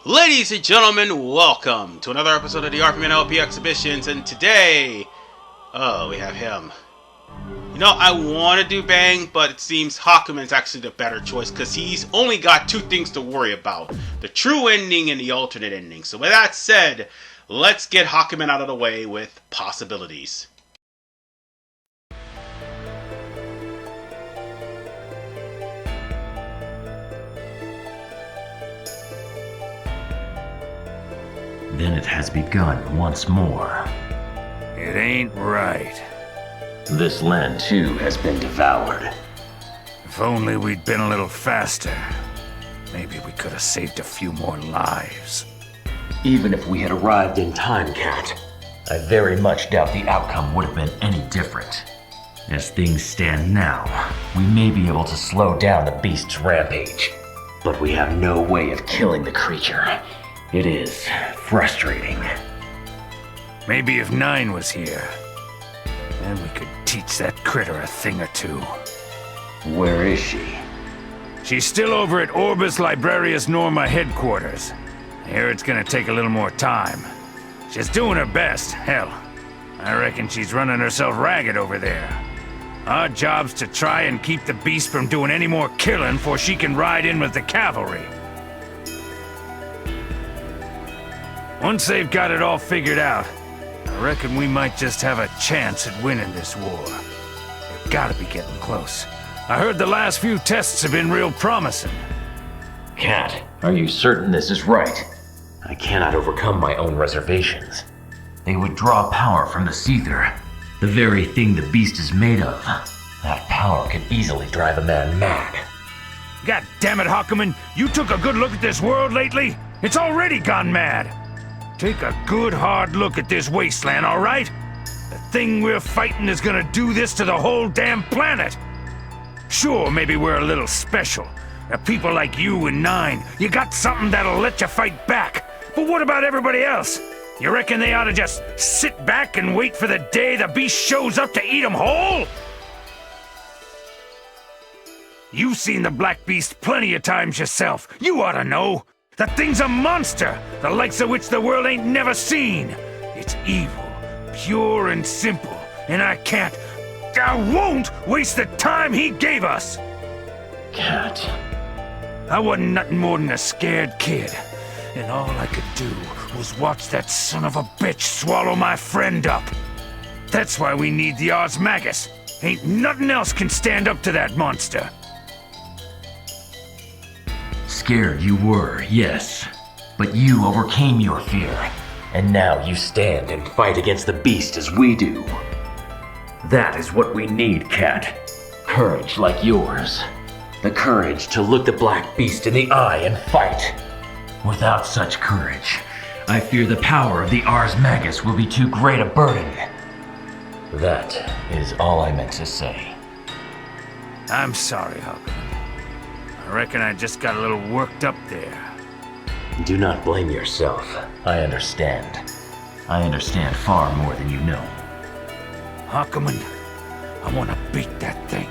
Ladies and gentlemen, welcome to another episode of the RVMan LP Exhibitions, and today, we have him. You know, I want to do Bang, but it seems Hakumen's actually the better choice, because he's only got two things to worry about. The true ending and the alternate ending. So with that said, let's get Hakumen out of the way with possibilities. Then it has begun once more. It ain't right. This land, too, has been devoured. If only we'd been a little faster. Maybe we could have saved a few more lives. Even if we had arrived in time, Cat, I very much doubt the outcome would have been any different. As things stand now, we may be able to slow down the beast's rampage, but we have no way of killing the creature. It is frustrating. Maybe if Nine was here, then we could teach that critter a thing or two. Where is she? She's still over at Orbis Librarius Norma headquarters. I hear it's gonna take a little more time. She's doing her best. Hell, I reckon she's running herself ragged over there. Our job's to try and keep the beast from doing any more killing before she can ride in with the cavalry. Once they've got it all figured out, I reckon we might just have a chance at winning this war. They've gotta be getting close. I heard the last few tests have been real promising. Cat, are you certain this is right? I cannot overcome my own reservations. They would draw power from the Seether, the very thing the beast is made of. That power could easily drive a man mad. God damn it, Hakumen! You took a good look at this world lately? It's already gone mad! Take a good hard look at this wasteland, all right? The thing we're fighting is gonna do this to the whole damn planet! Sure, maybe we're a little special. People like you and Nine, you got something that'll let you fight back. But what about everybody else? You reckon they ought to just sit back and wait for the day the beast shows up to eat them whole? You've seen the Black Beast plenty of times yourself. You ought to know. The thing's a monster, the likes of which the world ain't never seen. It's evil, pure and simple, and I won't waste the time he gave us! Cat. I wasn't nothing more than a scared kid, and all I could do was watch that son of a bitch swallow my friend up. That's why we need the Ars Magus. Ain't nothing else can stand up to that monster. Scared you were, yes. But you overcame your fear, and now you stand and fight against the beast as we do. That is what we need, Cat. Courage like yours. The courage to look the Black Beast in the eye and fight. Without such courage, I fear the power of the Ars Magus will be too great a burden. That is all I meant to say. I'm sorry, Hakumen. I reckon I just got a little worked up there. Do not blame yourself. I understand. I understand far more than you know. Hakumen, I want to beat that thing.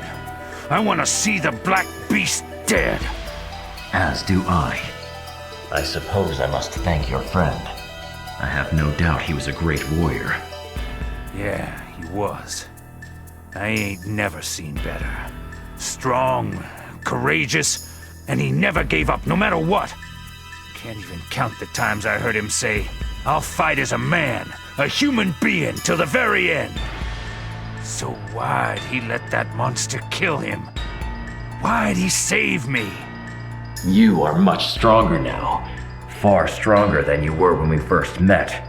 I want to see the Black Beast dead. As do I. I suppose I must thank your friend. I have no doubt he was a great warrior. Yeah, he was. I ain't never seen better. Strong, courageous, and he never gave up, no matter what. Can't even count the times I heard him say, "I'll fight as a man, a human being, till the very end." So why'd he let that monster kill him? Why'd he save me? You are much stronger now. Far stronger than you were when we first met.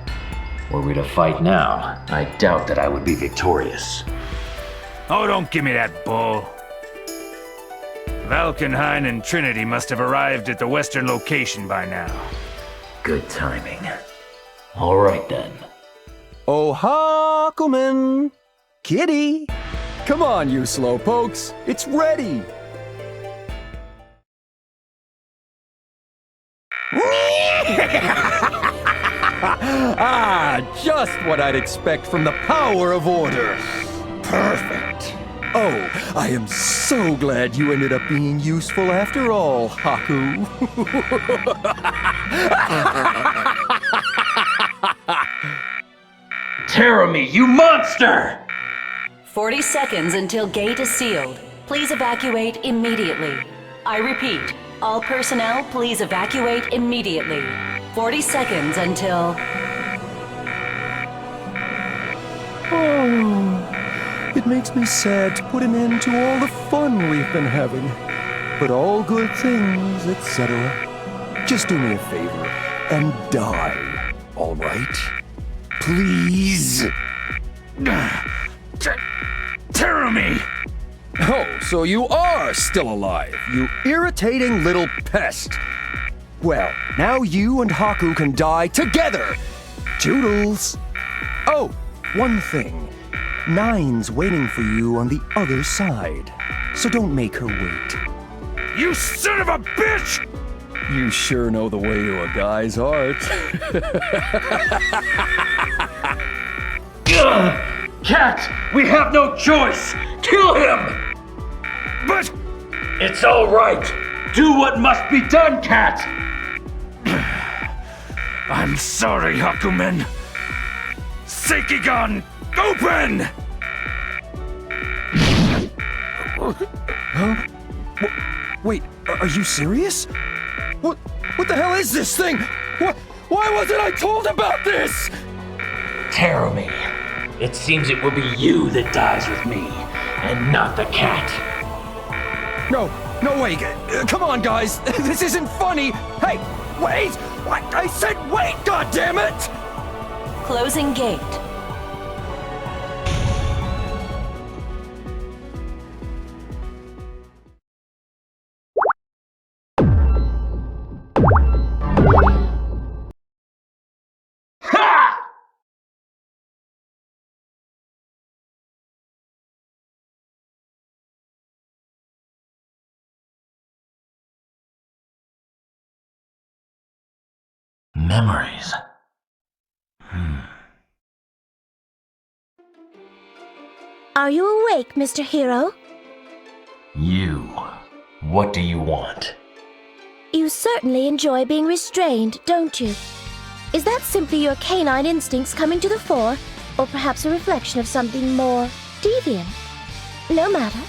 Were we to fight now, I doubt that I would be victorious. Oh, don't give me that bull. Valkenhayn and Trinity must have arrived at the western location by now. Good timing. All right then. Oh, Hakumen! Kitty! Come on, you slowpokes. It's ready! Just what I'd expect from the power of order. Perfect. Oh, I am so glad you ended up being useful after all, Haku. Terumi, you monster! 40 seconds until gate is sealed. Please evacuate immediately. I repeat, all personnel, please evacuate immediately. 40 seconds until... Oh, it makes me sad to put an end to all the fun we've been having. But all good things, etc. Just do me a favor and die, all right? Please? Terumi! Oh, so you are still alive, you irritating little pest. Well, now you and Haku can die together. Toodles. Oh, one thing. Nine's waiting for you on the other side, so don't make her wait. You son of a bitch! You sure know the way to a guy's heart. Cat, we have no choice! Kill him! But... It's all right. Do what must be done, Cat! I'm sorry, Hakumen. Seikigan, open! Huh? Wait, are you serious? What the hell is this thing? Why wasn't I told about this? Terumi, it seems it will be you that dies with me, and not the cat. No way. Come on, guys. This isn't funny. Hey, wait! What? I said wait, goddammit! Closing gate. Memories. Are you awake, Mr. Hero? You. What do you want? You certainly enjoy being restrained, don't you? Is that simply your canine instincts coming to the fore, or perhaps a reflection of something more deviant? No matter.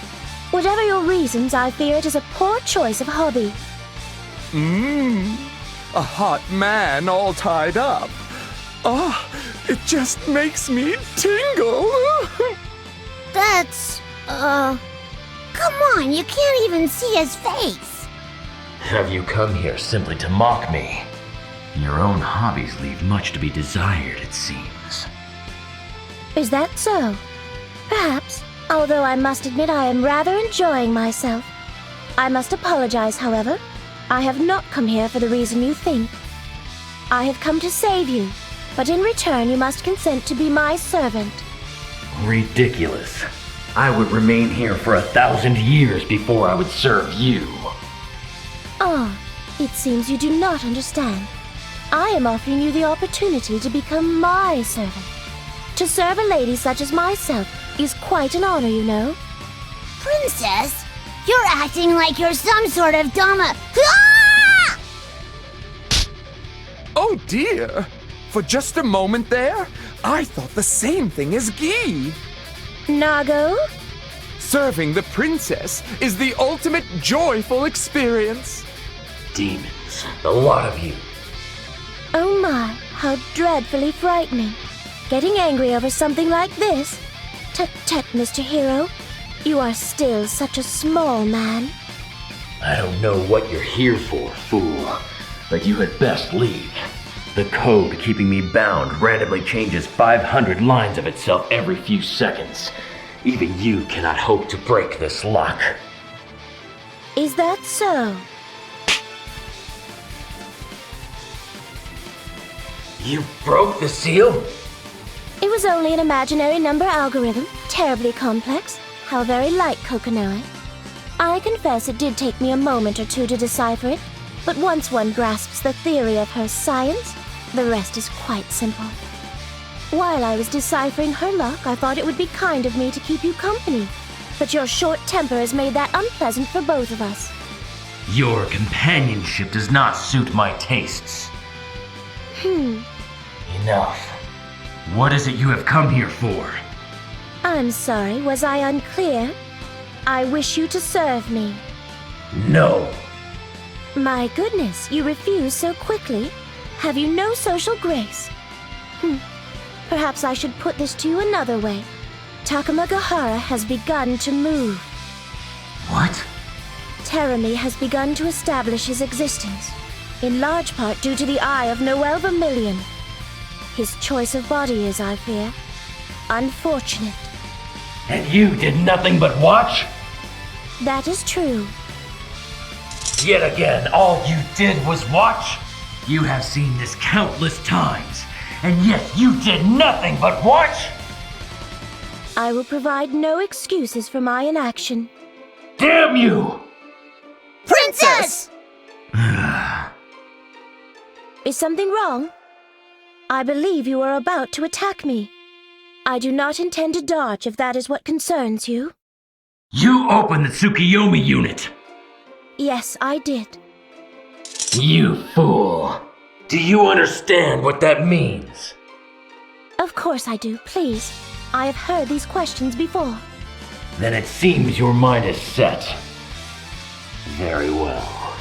Whatever your reasons, I fear it is a poor choice of hobby. A hot man all tied up. It just makes me tingle. That's, come on, you can't even see his face. Have you come here simply to mock me? Your own hobbies leave much to be desired, it seems. Is that so? Perhaps, although I must admit I am rather enjoying myself. I must apologize, however. I have not come here for the reason you think. I have come to save you, but in return you must consent to be my servant. Ridiculous. I would remain here for 1,000 years before I would serve you. It seems you do not understand. I am offering you the opportunity to become my servant. To serve a lady such as myself is quite an honor, you know. Princess, you're acting like you're some sort of dumb... Ah! Oh dear. For just a moment there, I thought the same thing as Guy. Nago? Serving the princess is the ultimate joyful experience. Demons, the lot of you. Oh my, how dreadfully frightening. Getting angry over something like this? Tut-tut, Mr. Hero. You are still such a small man. I don't know what you're here for, fool, but you had best leave. The code keeping me bound randomly changes 500 lines of itself every few seconds. Even you cannot hope to break this lock. Is that so? You broke the seal? It was only an imaginary number algorithm, terribly complex, how very like Kokonoe. I confess it did take me a moment or two to decipher it, but once one grasps the theory of her science, the rest is quite simple. While I was deciphering her lock, I thought it would be kind of me to keep you company. but your short temper has made that unpleasant for both of us. Your companionship does not suit my tastes. Enough. What is it you have come here for? I'm sorry, was I unclear? I wish you to serve me. No. My goodness, you refuse so quickly. Have you no social grace? Perhaps I should put this to you another way. Takamagahara has begun to move. What? Terumi has begun to establish his existence, in large part due to the eye of Noel Vermilion. His choice of body is, I fear, unfortunate. And you did nothing but watch? That is true. Yet again, all you did was watch? You have seen this countless times, and yet you did nothing but watch? I will provide no excuses for my inaction. Damn you! Princess! Is something wrong? I believe you are about to attack me. I do not intend to dodge if that is what concerns you. You opened the Tsukiyomi unit! Yes, I did. You fool! Do you understand what that means? Of course I do, please. I have heard these questions before. Then it seems your mind is set. Very well.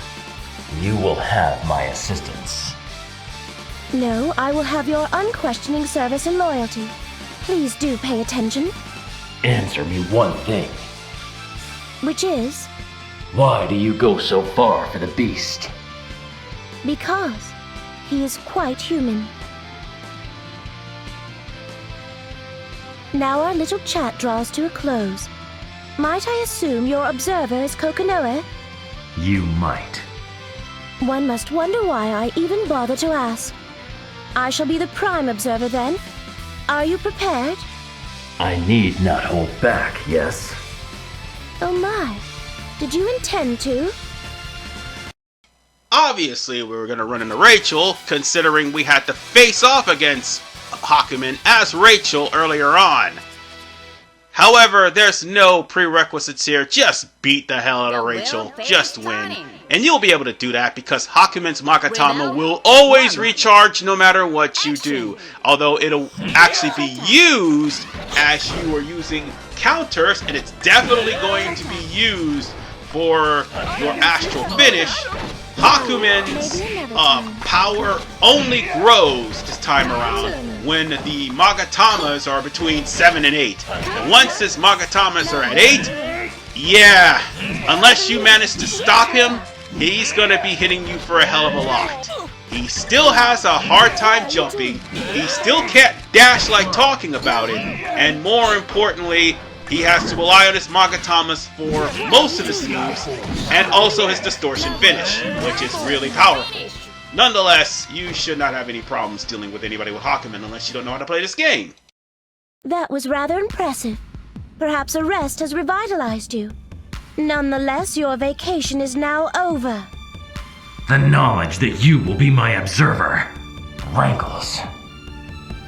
You will have my assistance. No, I will have your unquestioning service and loyalty. Please do pay attention. Answer me one thing. Which is? Why do you go so far for the beast? Because he is quite human. Now our little chat draws to a close. Might I assume your observer is Kokonoe? You might. One must wonder why I even bother to ask. I shall be the prime observer then. Are you prepared? I need not hold back, yes? Oh my. Did you intend to? Obviously, we were going to run into Rachel, considering we had to face off against Hakumen as Rachel earlier on. However, there's no prerequisites here. Just beat the hell out of Rachel. Just win. And you'll be able to do that because Hakumen's Magatama will always recharge no matter what you do. Although it'll actually be used as you are using counters, and it's definitely going to be used for your astral finish. Hakumen's power only grows this time around when the Magatamas are between 7 and 8. And once his Magatamas are at 8, yeah, unless you manage to stop him, he's gonna be hitting you for a hell of a lot. He still has a hard time jumping, he still can't dash like talking about it, and more importantly, he has to rely on his Magatamas for most of his moves, and also his distortion finish, which is really powerful. Nonetheless, you should not have any problems dealing with anybody with Hakumen unless you don't know how to play this game. That was rather impressive. Perhaps a rest has revitalized you. Nonetheless, your vacation is now over. The knowledge that you will be my observer rankles.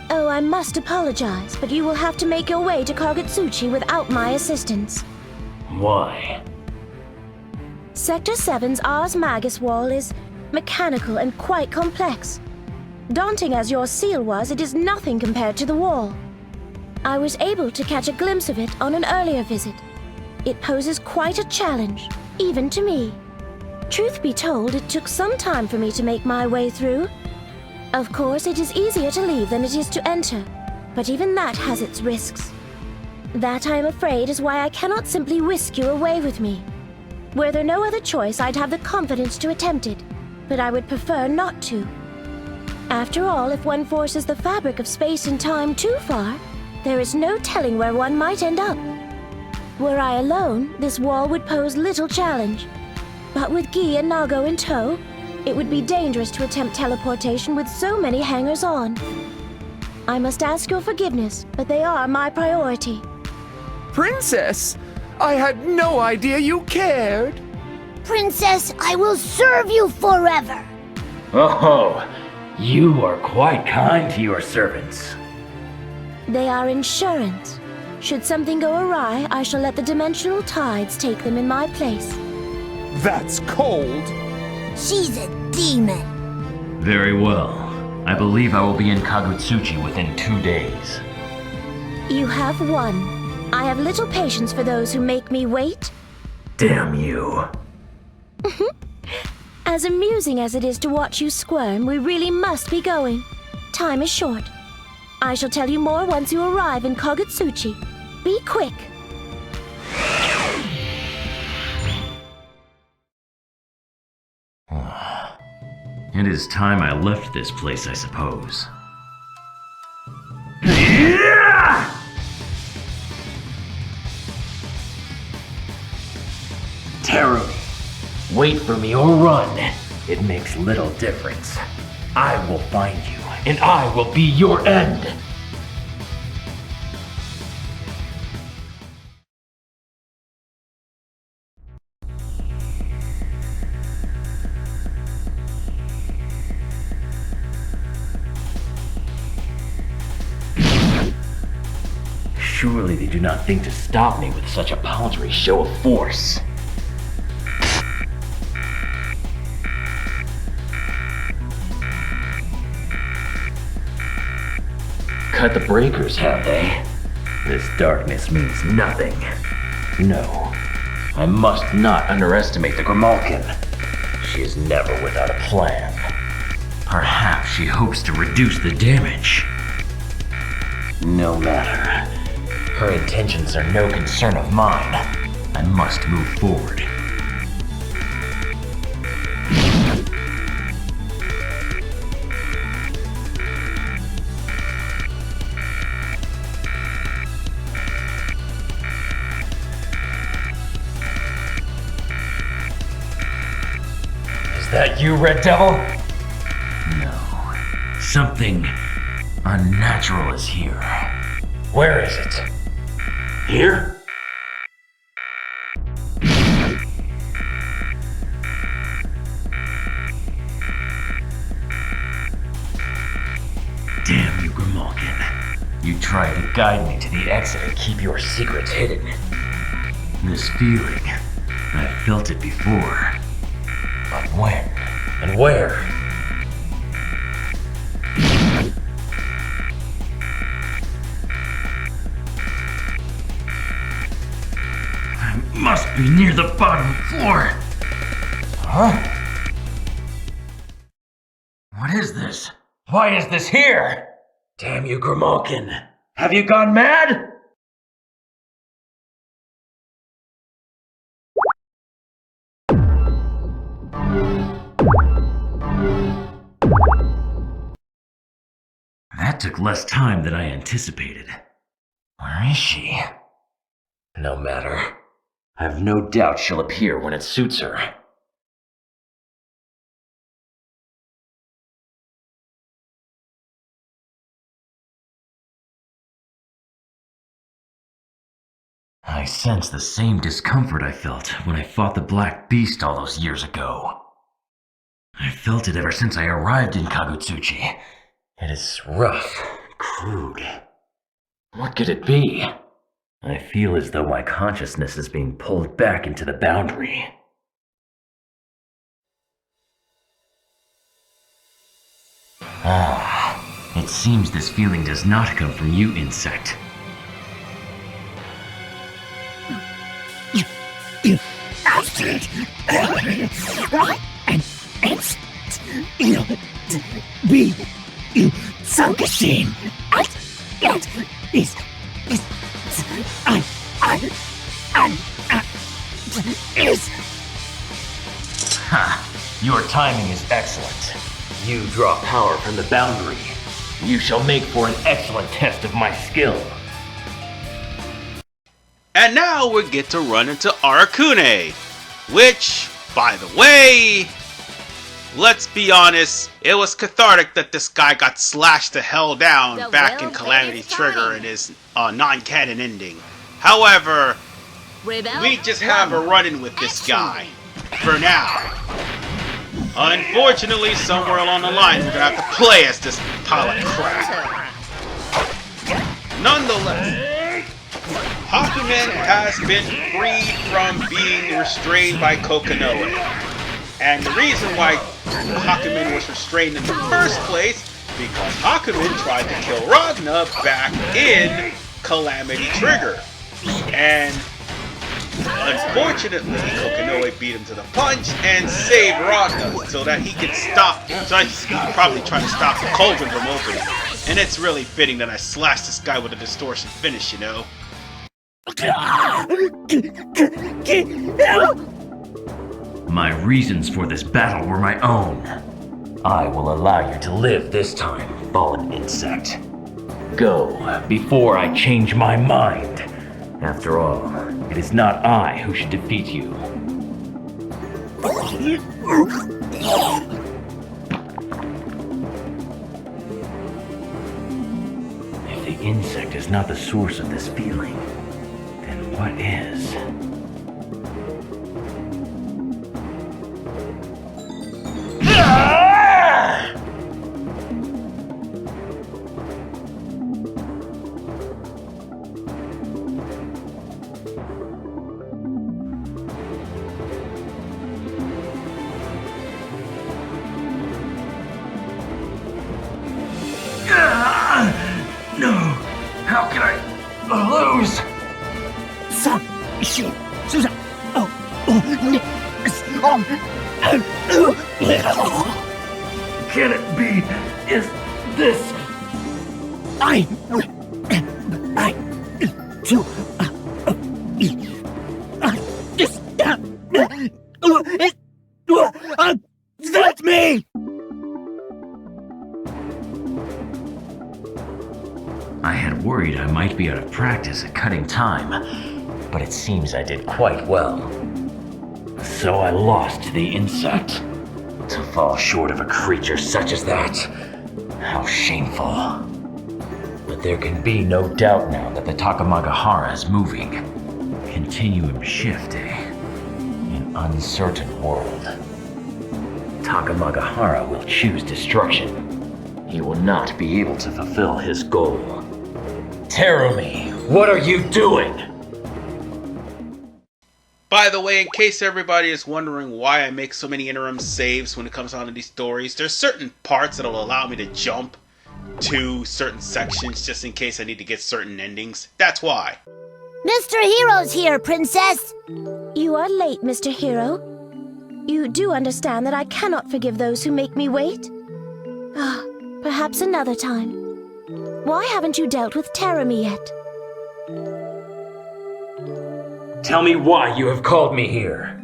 Oh, I must apologize, but you will have to make your way to Kagutsuchi without my assistance. Why? Sector 7's Ars Magus wall is mechanical and quite complex. Daunting as your seal was, it is nothing compared to the wall. I was able to catch a glimpse of it on an earlier visit. It poses quite a challenge, even to me. Truth be told, it took some time for me to make my way through. Of course, it is easier to leave than it is to enter, but even that has its risks. That, I am afraid, is why I cannot simply whisk you away with me. Were there no other choice, I'd have the confidence to attempt it, but I would prefer not to. After all, if one forces the fabric of space and time too far, there is no telling where one might end up. Were I alone, this wall would pose little challenge. But with Guy and Nago in tow, it would be dangerous to attempt teleportation with so many hangers-on. I must ask your forgiveness, but they are my priority. Princess, I had no idea you cared. Princess, I will serve you forever. Oh, you are quite kind to your servants. They are insurance. Should something go awry, I shall let the dimensional tides take them in my place. That's cold. She's a demon. Very well. I believe I will be in Kagutsuchi within 2 days. You have won. I have little patience for those who make me wait. Damn you. As amusing as it is to watch you squirm, we really must be going. Time is short. I shall tell you more once you arrive in Kagutsuchi. Be quick. It is time I left this place, I suppose. Terumi, wait for me or run. It makes little difference. I will find you, and I will be your end. Surely they do not think to stop me with such a paltry show of force. Cut the breakers, have they? This darkness means nothing. No, I must not underestimate the Grimalkin. She is never without a plan. Perhaps she hopes to reduce the damage. No matter. Her intentions are no concern of mine. I must move forward. Is that you, Red Devil? No. Something unnatural is here. Where is it? Here? Damn you, Grimalkin. You tried to guide me to the exit and keep your secrets hidden. This feeling, I've felt it before. But when? And where? Must be near the bottom floor. Huh? What is this? Why is this here? Damn you, Grimalkin. Have you gone mad? That took less time than I anticipated. Where is she? No matter. I have no doubt she'll appear when it suits her. I sense the same discomfort I felt when I fought the Black Beast all those years ago. I felt it ever since I arrived in Kagutsuchi. It is rough, crude. What could it be? I feel as though my consciousness is being pulled back into the boundary. It seems this feeling does not come from you, insect. Your timing is excellent. You draw power from the boundary. You shall make for an excellent test of my skill. And now we get to run into Hakumens, which, by the way, let's be honest, it was cathartic that this guy got slashed to hell down back in Calamity Trigger in his non-canon ending. However, we just have a run-in with this guy, for now. Unfortunately, somewhere along the line, we're gonna have to play as this pile of crap. Nonetheless, Hakumen has been freed from being restrained by Kokonoe. And the reason why Hakumen was restrained in the first place, because Hakumen tried to kill Ragna back in Calamity Trigger. And unfortunately, Kokonoe beat him to the punch and saved Ragna so that he could stop. So he's probably trying to stop the cauldron from opening. And it's really fitting that I slashed this guy with a distortion finish, you know? My reasons for this battle were my own. I will allow you to live this time, fallen insect. Go, before I change my mind. After all, it is not I who should defeat you. If the insect is not the source of this feeling, then what is? No! How can I lose? Can it be? Is this? That's me! I had worried I might be out of practice at cutting time, but it seems I did quite well. So I lost to the insect. To fall short of a creature such as that, how shameful. But there can be no doubt now that the Takamagahara is moving. Continuum shift, An uncertain world. Takamagahara will choose destruction. He will not be able to fulfill his goal. Terumi, what are you doing? By the way, in case everybody is wondering why I make so many interim saves when it comes down to these stories, there's certain parts that'll allow me to jump to certain sections just in case I need to get certain endings. That's why. Mr. Hero's here, Princess! You are late, Mr. Hero. You do understand that I cannot forgive those who make me wait? Ah, perhaps another time. Why haven't you dealt with Terumi yet? Tell me why you have called me here.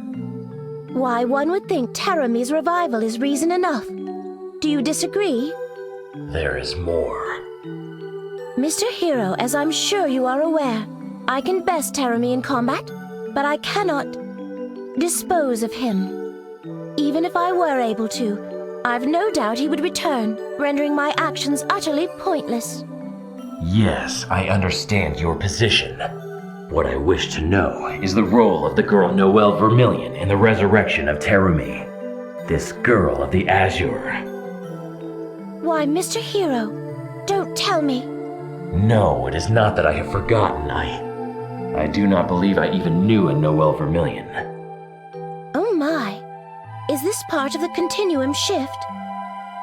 Why, one would think Terumi's revival is reason enough. Do you disagree? There is more. Mr. Hero, as I'm sure you are aware, I can best Terumi in combat, but I cannot dispose of him. Even if I were able to, I've no doubt he would return, rendering my actions utterly pointless. Yes, I understand your position. What I wish to know is the role of the girl Noelle Vermilion in the resurrection of Terumi. This girl of the Azure. Why, Mr. Hero, don't tell me. No, it is not that I have forgotten. I do not believe I even knew a Noelle Vermilion. Oh my. Is this part of the continuum shift?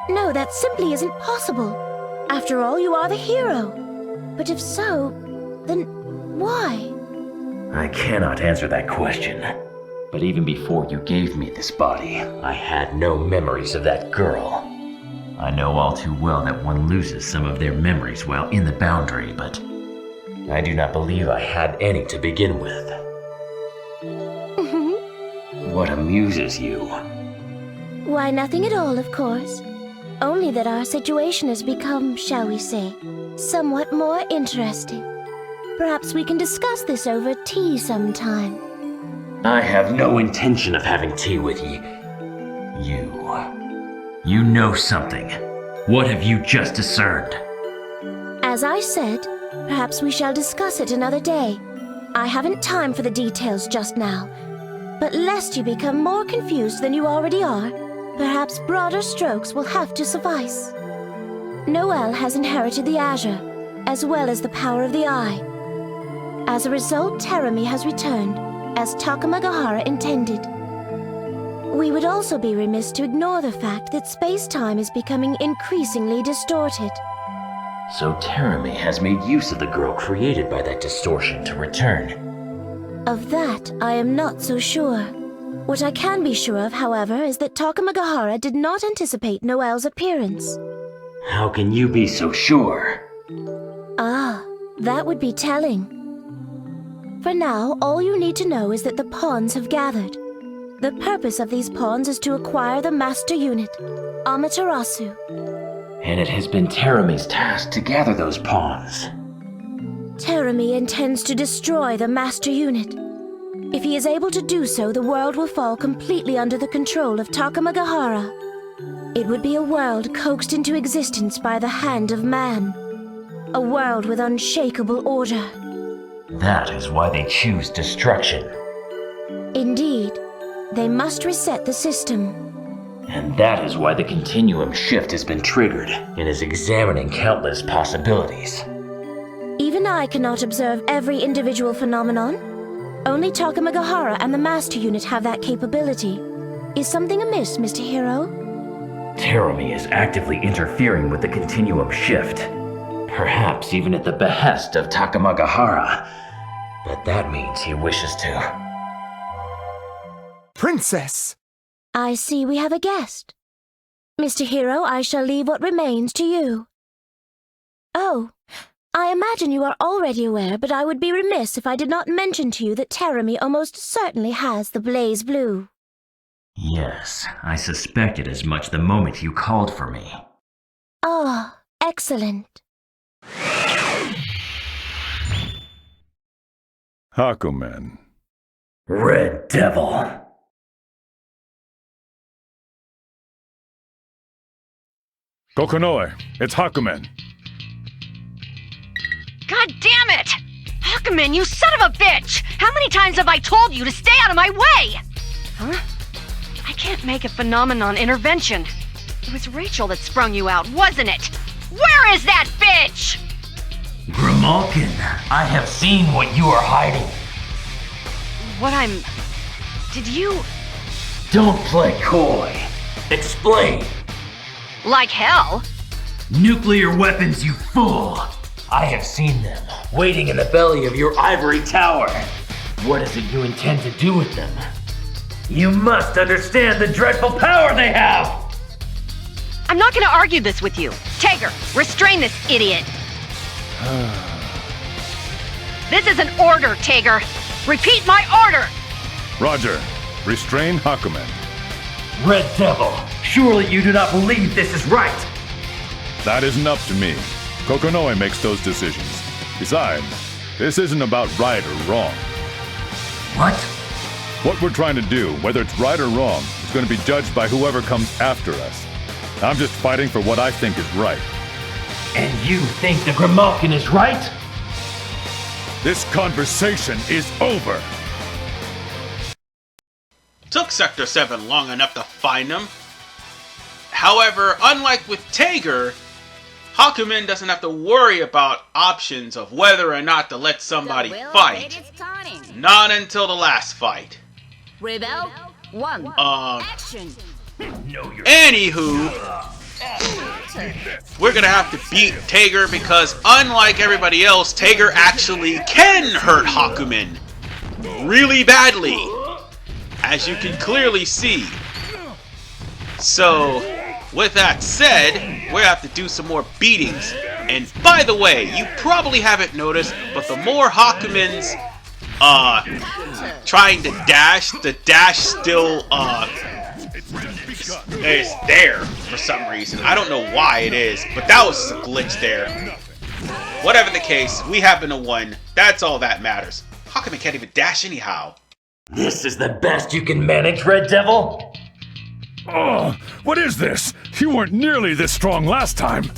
No, that simply isn't possible. After all, you are the hero. But if so, then why? I cannot answer that question. But even before you gave me this body, I had no memories of that girl. I know all too well that one loses some of their memories while in the boundary, but I do not believe I had any to begin with. What amuses you? Why, nothing at all, of course. Only that our situation has become, shall we say, somewhat more interesting. Perhaps we can discuss this over tea sometime. I have no intention of having tea with you. You know something. What have you just discerned? As I said, perhaps we shall discuss it another day. I haven't time for the details just now. But lest you become more confused than you already are, perhaps broader strokes will have to suffice. Noelle has inherited the Azure, as well as the power of the Eye. As a result, Terumi has returned, as Takamagahara intended. We would also be remiss to ignore the fact that space-time is becoming increasingly distorted. So Terumi has made use of the girl created by that distortion to return. Of that, I am not so sure. What I can be sure of, however, is that Takamagahara did not anticipate Noelle's appearance. How can you be so sure? Ah, that would be telling. For now, all you need to know is that the pawns have gathered. The purpose of these pawns is to acquire the Master Unit, Amaterasu. And it has been Terumi's task to gather those pawns. Terumi intends to destroy the Master Unit. If he is able to do so, the world will fall completely under the control of Takamagahara. It would be a world coaxed into existence by the hand of man. A world with unshakable order. That is why they choose destruction. Indeed, they must reset the system. And that is why the continuum shift has been triggered and is examining countless possibilities. Even I cannot observe every individual phenomenon. Only Takamagahara and the Master Unit have that capability. Is something amiss, Mr. Hero? Terumi is actively interfering with the continuum shift. Perhaps even at the behest of Takamagahara. But that means he wishes to. Princess! I see we have a guest. Mr. Hero, I shall leave what remains to you. Oh, I imagine you are already aware, but I would be remiss if I did not mention to you that Terumi almost certainly has the Blaze Blue. Yes, I suspected as much the moment you called for me. Ah, excellent. Hakumen. Red Devil. Kokonoe, it's Hakumen. God damn it! Hakumen, you son of a bitch! How many times have I told you to stay out of my way? Huh? I can't make a phenomenon intervention. It was Rachel that sprung you out, wasn't it? Where is that bitch? Grimalkin, I have seen what you are hiding. Did you... Don't play coy. Explain. Like hell? Nuclear weapons, you fool! I have seen them, waiting in the belly of your ivory tower. What is it you intend to do with them? You must understand the dreadful power they have! I'm not gonna argue this with you. Tiger, restrain this idiot. This is an order, Tiger. Repeat my order! Roger. Restrain Hakumen. Red Devil, surely you do not believe this is right! That isn't up to me. Kokonoe makes those decisions. Besides, this isn't about right or wrong. What? What we're trying to do, whether it's right or wrong, is going to be judged by whoever comes after us. I'm just fighting for what I think is right. And you think the Grimalkin is right? This conversation is over! Took Sector 7 long enough to find him. However, unlike with Tiger, Hakumen doesn't have to worry about options of whether or not to let somebody fight. Not until the last fight. Rebel 1. Action. Anywho, we're gonna have to beat Tiger because unlike everybody else, Tiger actually can hurt Hakumen really badly, as you can clearly see. So, with that said, we have to do some more beatings. And by the way, you probably haven't noticed, but the more Hakumen's trying to dash, the dash still is there for some reason. I don't know why it is, but that was a glitch there. Whatever the case, we happen to win. That's all that matters. Hakumen can't even dash anyhow. This is the best you can manage, Red Devil? Oh, what is this? You weren't nearly this strong last time.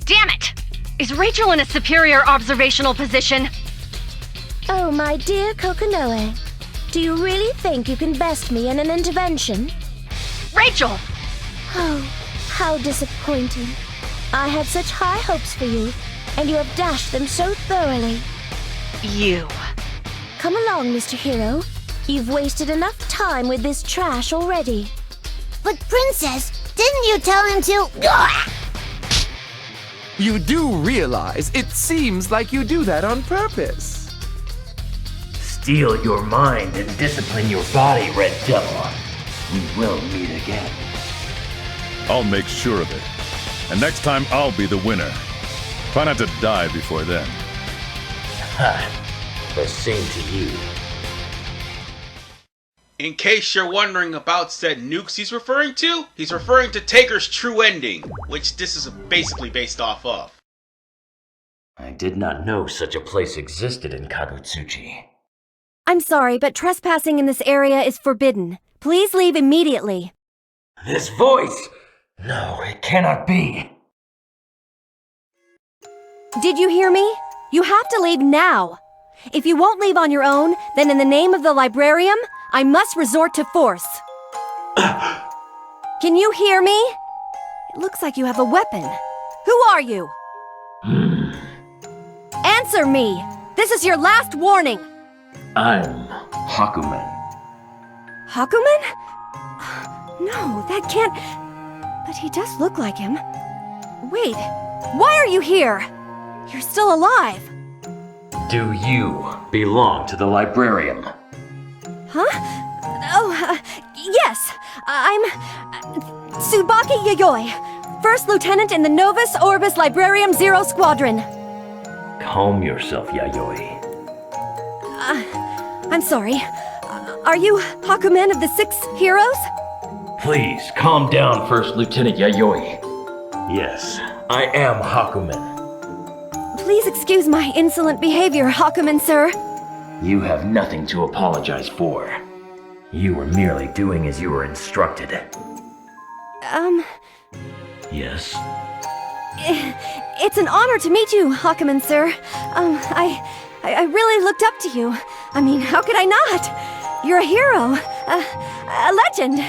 Damn it! Is Rachel in a superior observational position? Oh, my dear Kokonoe. Do you really think you can best me in an intervention? Rachel! Oh, how disappointing. I had such high hopes for you, and you have dashed them so thoroughly. You. Come along, Mr. Hero. You've wasted enough time with this trash already. But Princess, didn't you tell him to... You do realize it seems like you do that on purpose. Steel your mind and discipline your body, Red Devil. We will meet again. I'll make sure of it. And next time I'll be the winner. Try not to die before then. Ha! The same to you. In case you're wondering about said nukes he's referring to Taker's true ending, which this is basically based off of. I did not know such a place existed in Kagutsuchi. I'm sorry, but trespassing in this area is forbidden. Please leave immediately. This voice! No, it cannot be. Did you hear me? You have to leave now. If you won't leave on your own, then in the name of the librarium, I must resort to force. Can you hear me? It looks like you have a weapon. Who are you? Answer me! This is your last warning! I'm Hakumen. Hakumen? No, that can't... But he does look like him. Wait, why are you here? You're still alive. Do you belong to the librarium? Huh? Oh, yes. I'm... Tsubaki Yayoi, First Lieutenant in the Novus Orbis Librarium Zero Squadron. Calm yourself, Yayoi. I'm sorry. Are you Hakumen of the 6 heroes? Please, calm down, First Lieutenant Yayoi. Yes, I am Hakumen. Please excuse my insolent behavior, Hakumen, sir. You have nothing to apologize for. You were merely doing as you were instructed. Yes? It's an honor to meet you, Hakumen, sir. I really looked up to you. I mean, how could I not? You're a hero. A legend.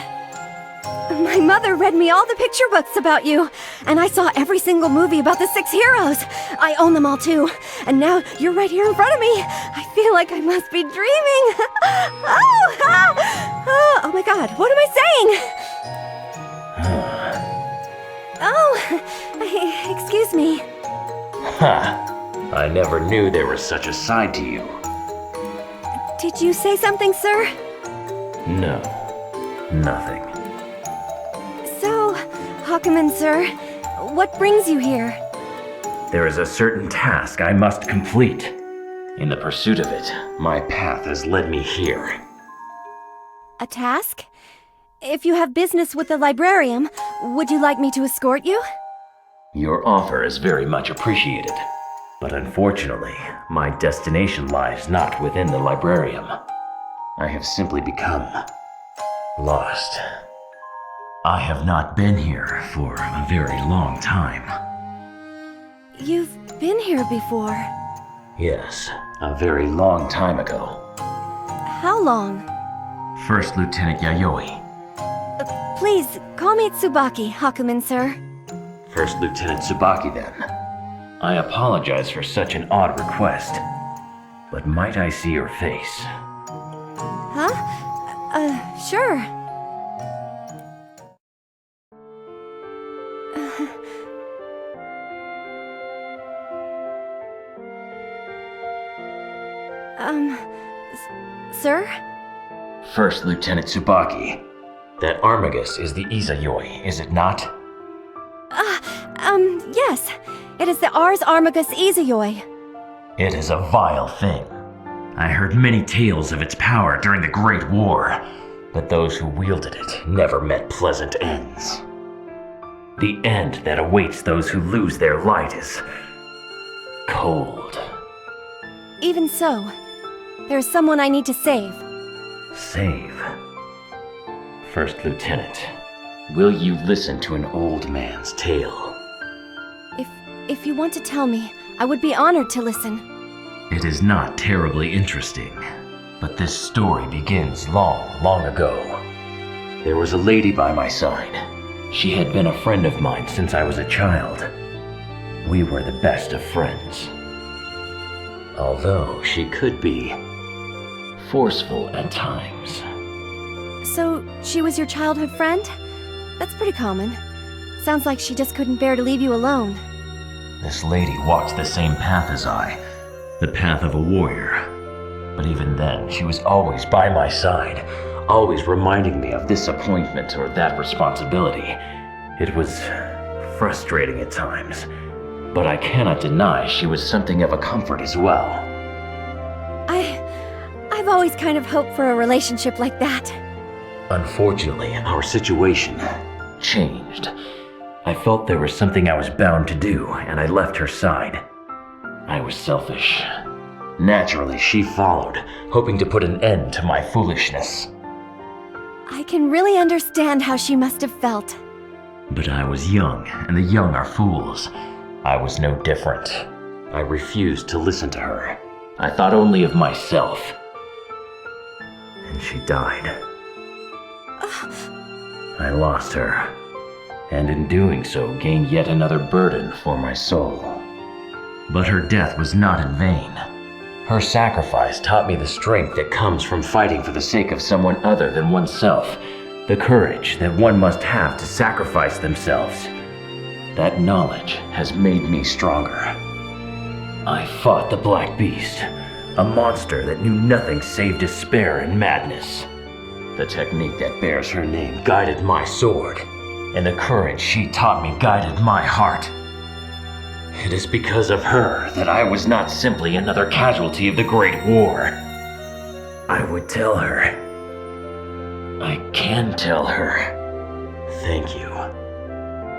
My mother read me all the picture books about you, and I saw every single movie about the 6 heroes. I own them all too, and now you're right here in front of me. I feel like I must be dreaming. Oh my god, what am I saying? Excuse me. I never knew there was such a side to you. Did you say something, sir? No, nothing. So, Hakumen, sir, what brings you here? There is a certain task I must complete. In the pursuit of it, my path has led me here. A task? If you have business with the librarium, would you like me to escort you? Your offer is very much appreciated. But unfortunately, my destination lies not within the librarium. I have simply become lost. I have not been here for a very long time. You've been here before. Yes, a very long time ago. How long? First Lieutenant Yayoi. Please, call me Tsubaki, Hakumen, sir. First Lieutenant Tsubaki, then. I apologize for such an odd request, but might I see your face? Huh? Sure. Sir? First Lieutenant Tsubaki. That Armagus is the Izayoi, is it not? Yes. It is the Ars Armagus Izayoi. It is a vile thing. I heard many tales of its power during the Great War, but those who wielded it never met pleasant ends. The end that awaits those who lose their light is cold. Even so, there's someone I need to save. Save? First Lieutenant, will you listen to an old man's tale? If you want to tell me, I would be honored to listen. It is not terribly interesting, but this story begins long, long ago. There was a lady by my side. She had been a friend of mine since I was a child. we were the best of friends. Although she could be forceful at times. So, she was your childhood friend? That's pretty common. Sounds like she just couldn't bear to leave you alone. This lady walked the same path as I, the path of a warrior. But even then, she was always by my side, always reminding me of this appointment or that responsibility. It was frustrating at times, but I cannot deny she was something of a comfort as well. I've always kind of hoped for a relationship like that. Unfortunately, our situation changed. I felt there was something I was bound to do, and I left her side. I was selfish. Naturally, she followed, hoping to put an end to my foolishness. I can really understand how she must have felt. But I was young, and the young are fools. I was no different. I refused to listen to her. I thought only of myself. And she died. I lost her, and in doing so gained yet another burden for my soul. But her death was not in vain. Her sacrifice taught me the strength that comes from fighting for the sake of someone other than oneself, the courage that one must have to sacrifice themselves. That knowledge has made me stronger. I fought the Black Beast, a monster that knew nothing save despair and madness. The technique that bears her name guided my sword, and the courage she taught me guided my heart. It is because of her that I was not simply another casualty of the Great War. I would tell her. I can tell her. Thank you.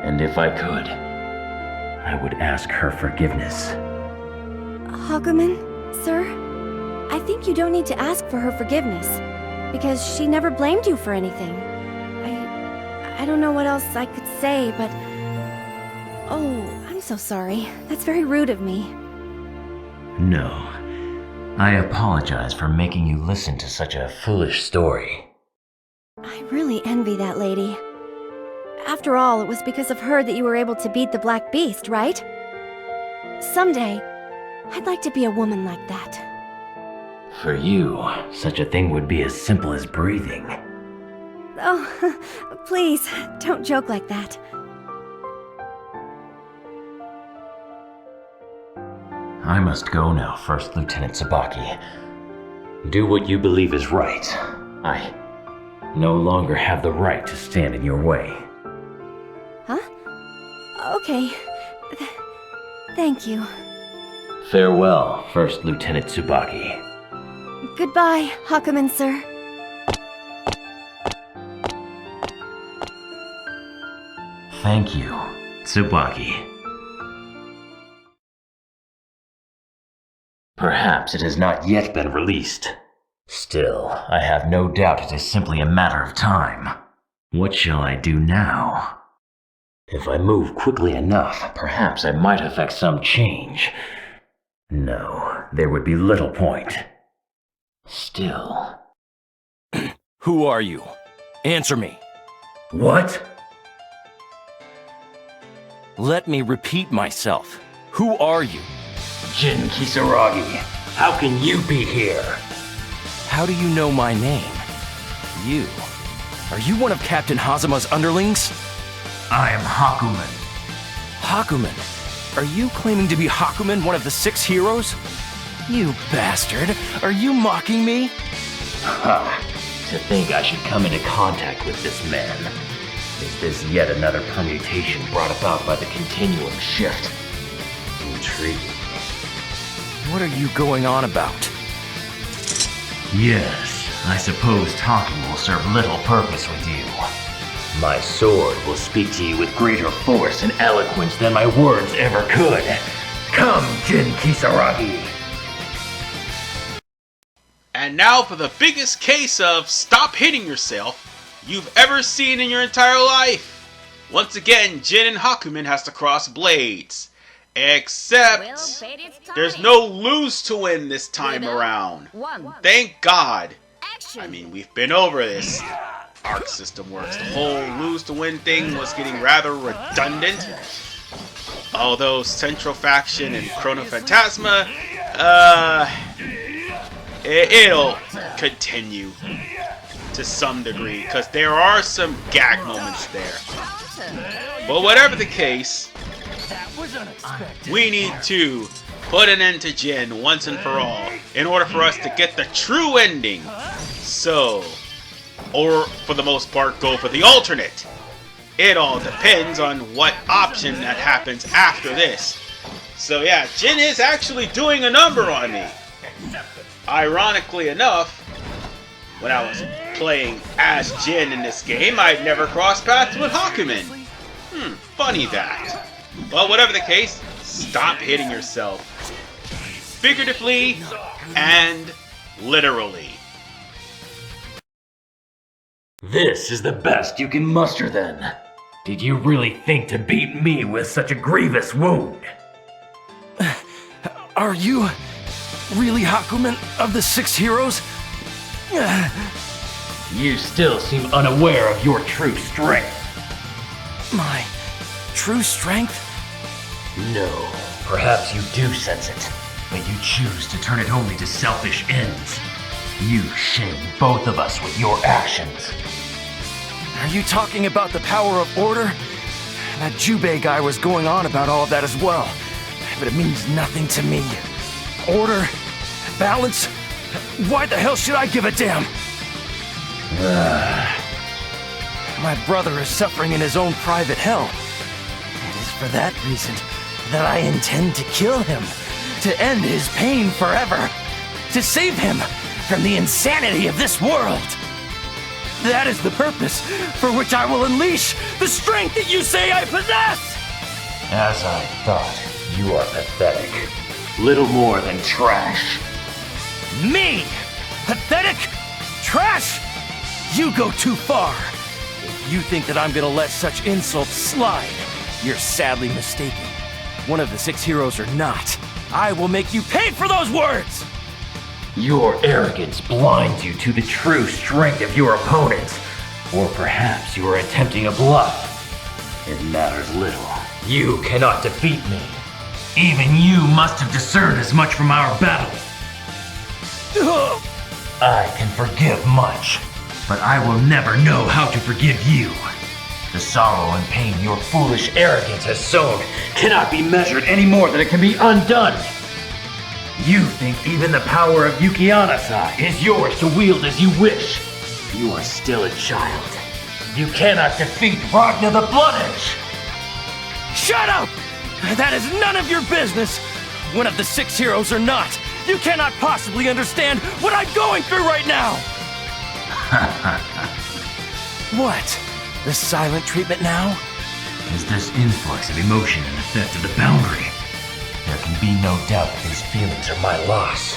And if I could, I would ask her forgiveness. Hakumen, sir? I think you don't need to ask for her forgiveness, because she never blamed you for anything. I don't know what else I could say, but... Oh, I'm so sorry. That's very rude of me. No. I apologize for making you listen to such a foolish story. I really envy that lady. After all, it was because of her that you were able to beat the Black Beast, right? Someday, I'd like to be a woman like that. For you, such a thing would be as simple as breathing. Oh, please, don't joke like that. I must go now, First Lieutenant Tsubaki. Do what you believe is right. I no longer have the right to stand in your way. Huh? Okay. Thank you. Farewell, First Lieutenant Tsubaki. Goodbye, Hakumen, sir. Thank you, Tsubaki. Perhaps it has not yet been released. Still, I have no doubt it is simply a matter of time. What shall I do now? If I move quickly enough, perhaps I might effect some change. No, there would be little point. Still... Who are you? Answer me. What? Let me repeat myself. Who are you? Jin Kisaragi, how can you be here? How do you know my name? You. Are you one of Captain Hazuma's underlings? I am Hakumen. Hakumen? Are you claiming to be Hakumen, one of the 6 heroes? You bastard! Are you mocking me? Ha! To think I should come into contact with this man. Is this yet another permutation brought about by the continuum shift? Intriguing. What are you going on about? Yes, I suppose talking will serve little purpose with you. My sword will speak to you with greater force and eloquence than my words ever could. Come, Jin Kisaragi! And now for the biggest case of stop hitting yourself you've ever seen in your entire life. Once again, Jin and Hakumen has to cross blades. Except, there's no lose to win this time around. Thank God. I mean, we've been over this. Arc system works. The whole lose to win thing was getting rather redundant. Although Central Faction and Chrono Phantasma, it'll continue to some degree, because there are some gag moments there. But whatever the case, we need to put an end to Jin once and for all in order for us to get the true ending. So, or for the most part, go for the alternate. It all depends on what option that happens after this. So yeah, Jin is actually doing a number on me. Ironically enough, when I was playing as Jin in this game, I'd never crossed paths with Hakumen. Funny that. But whatever the case, stop hitting yourself. Figuratively and literally. This is the best you can muster then. Did you really think to beat me with such a grievous wound? Are you really Hakumen of the 6 heroes? You still seem unaware of your true strength. My true strength? No, perhaps you do sense it, but you choose to turn it only to selfish ends. You shame both of us with your actions. Are you talking about the power of order? That Jubei guy was going on about all of that as well, but it means nothing to me. Order? Balance? Why the hell should I give a damn? My brother is suffering in his own private hell. It is for that reason that I intend to kill him, to end his pain forever, to save him from the insanity of this world. That is the purpose for which I will unleash the strength that you say I possess! As I thought, you are pathetic. Little more than trash. Me? Pathetic? Trash? You go too far. If you think that I'm gonna let such insults slide, you're sadly mistaken. One of the 6 heroes or not, I will make you pay for those words! Your arrogance blinds you to the true strength of your opponents. Or perhaps you are attempting a bluff. It matters little. You cannot defeat me. Even you must have discerned as much from our battle. I can forgive much, but I will never know how to forgive you. The sorrow and pain your foolish arrogance has sown cannot be measured any more than it can be undone. You think even the power of Yukianasai is yours to wield as you wish. You are still a child. You cannot defeat Ragna the Blood Edge. Shut up! That is none of your business. One of the 6 heroes or not, you cannot possibly understand what I'm going through right now. What? The silent treatment now? Is this influx of emotion an effect of the boundary? There can be no doubt that these feelings are my loss,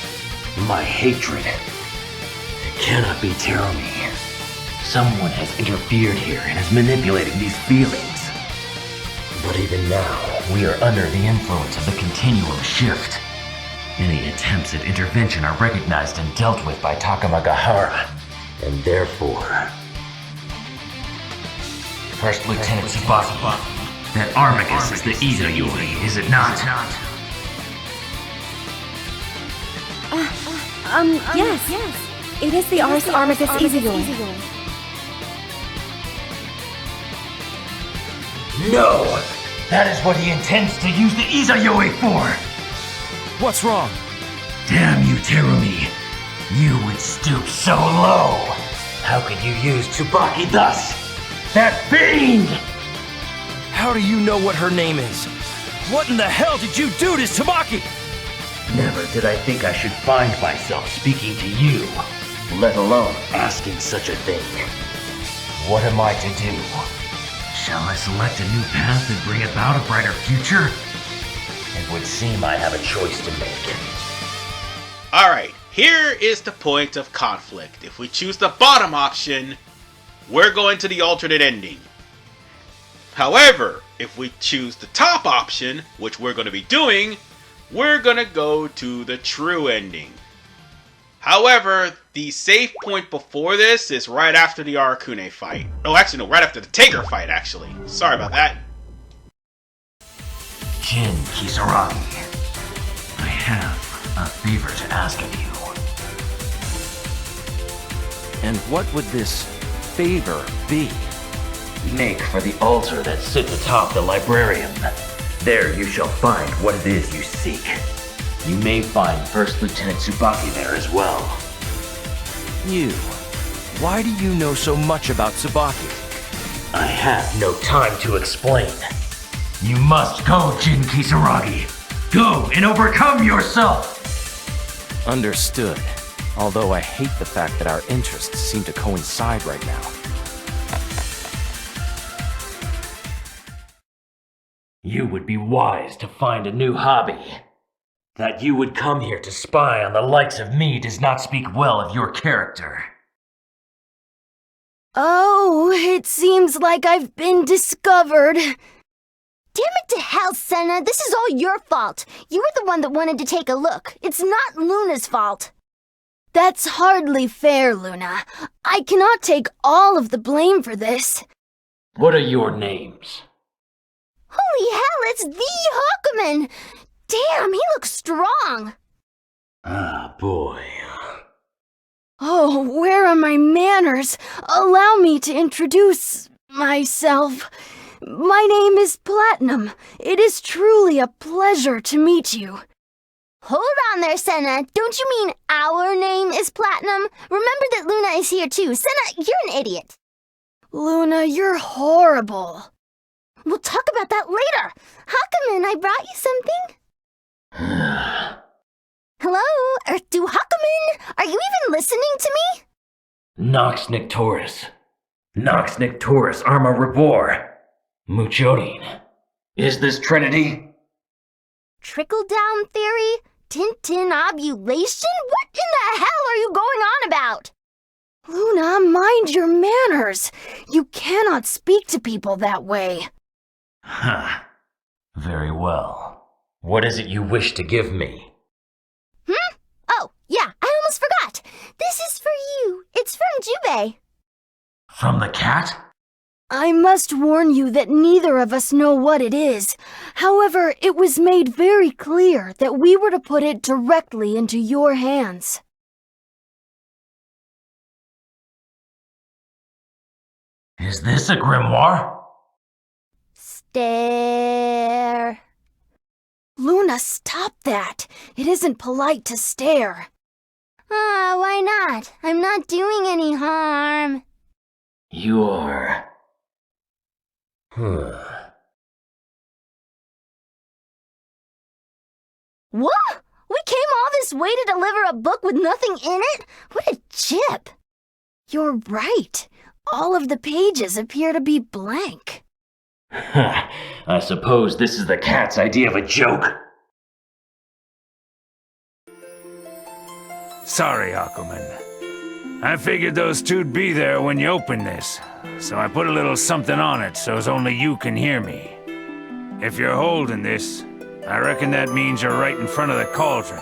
my hatred. It cannot be Terumi. Someone has interfered here and is manipulating these feelings. But even now, we are under the influence of the continuum shift. Any attempts at intervention are recognized and dealt with by Takamagahara, and therefore... First Lieutenant Tsubaki, that Armagus is the Izayuri, is it not? Yes. It is the Ars Armagus Izayoi. No! That is what he intends to use the Izayoi for! What's wrong? Damn you, Terumi! You would stoop so low! How could you use Tsubaki thus? That fiend! How do you know what her name is? What in the hell did you do to Tsubaki? Never did I think I should find myself speaking to you, let alone asking such a thing. What am I to do? Shall I select a new path and bring about a brighter future? It would seem I have a choice to make. Alright, here is the point of conflict. If we choose the bottom option, we're going to the alternate ending. However, if we choose the top option, which we're going to be doing, we're going to go to the true ending. However, the save point before this is right after the Arakune fight. Oh, actually, no, right after the Taker fight, actually. Sorry about that. Jin Kisaragi, I have a favor to ask of you. And what would this favor be? Make for the altar that sits atop the librarium. There you shall find what it is you seek. You may find First Lieutenant Tsubaki there as well. You. Why do you know so much about Tsubaki? I have no time to explain. You must go, Jin Kisaragi. Go and overcome yourself! Understood. Although I hate the fact that our interests seem to coincide right now. You would be wise to find a new hobby. That you would come here to spy on the likes of me does not speak well of your character. Oh, it seems like I've been discovered. Damn it to hell, Senna. This is all your fault. You were the one that wanted to take a look. It's not Luna's fault. That's hardly fair, Luna. I cannot take all of the blame for this. What are your names? Holy hell, it's the Hakumen! Damn, he looks strong! Ah, boy. Oh, where are my manners? Allow me to introduce myself. My name is Platinum. It is truly a pleasure to meet you. Hold on there, Senna. Don't you mean our name is Platinum? Remember that Luna is here too. Senna, you're an idiot. Luna, you're horrible. We'll talk about that later. Hakumen, I brought you something. Hello? Earth-2 Hakumen? Are you even listening to me? Nox Nictoris. Nox Nictoris Arma Rebor. Muchorin. Is this Trinity? Trickle-down theory? Tintin-obulation? What in the hell are you going on about? Luna, mind your manners. You cannot speak to people that way. Huh. Very well. What is it you wish to give me? Oh, yeah, I almost forgot. This is for you. It's from Jubei. From the cat? I must warn you that neither of us know what it is. However, it was made very clear that we were to put it directly into your hands. Is this a grimoire? Stare. Luna, stop that. It isn't polite to stare. Why not? I'm not doing any harm. You are... What? We came all this way to deliver a book with nothing in it? What a chip. You're right. All of the pages appear to be blank. I suppose this is the cat's idea of a joke. Sorry, Hakumen. I figured those two'd be there when you opened this, so I put a little something on it so's only you can hear me. If you're holding this, I reckon that means you're right in front of the cauldron.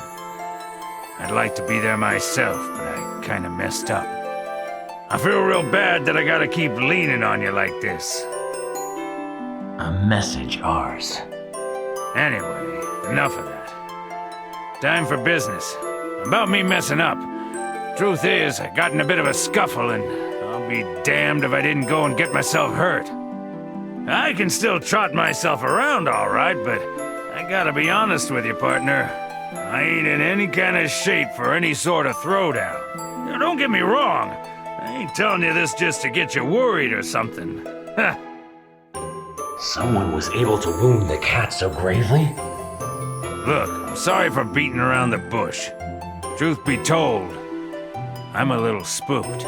I'd like to be there myself, but I kinda messed up. I feel real bad that I gotta keep leaning on you like this. A message, ours. Anyway, enough of that. Time for business. About me messing up. Truth is, I got in a bit of a scuffle, and I'll be damned if I didn't go and get myself hurt. I can still trot myself around all right, but I gotta be honest with you, partner. I ain't in any kind of shape for any sort of throwdown. Now, don't get me wrong. I ain't telling you this just to get you worried or something. Huh. Someone was able to wound the cat so gravely? Look, I'm sorry for beating around the bush. Truth be told, I'm a little spooked.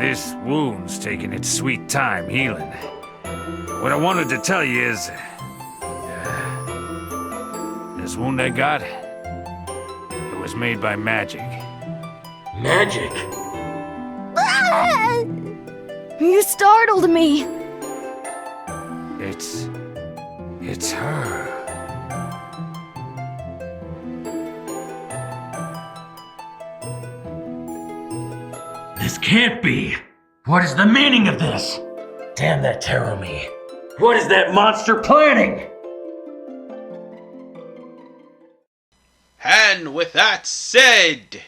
This wound's taking its sweet time healing. What I wanted to tell you is... this wound I got, it was made by magic. Magic? You startled me. It's her. This can't be! What is the meaning of this? Damn that Terumi! What is that monster planning? And with that said,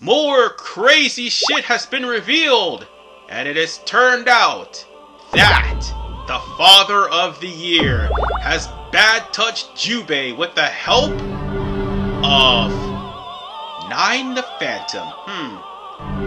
more crazy shit has been revealed, and it has turned out that the Father of the Year has bad touched Jubei with the help of Nine the Phantom.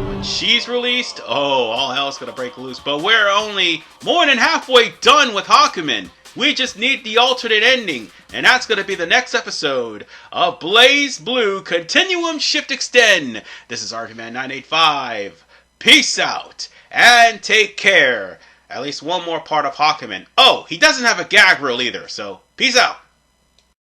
When she's released, all hell's gonna break loose. But we're only more than halfway done with Hakumen. We just need the alternate ending, and that's gonna be the next episode of Blaze Blue Continuum Shift Extend. This is RVMan 985. Peace out, and take care. At least one more part of Hakumen. Oh, he doesn't have a gag reel either, so peace out.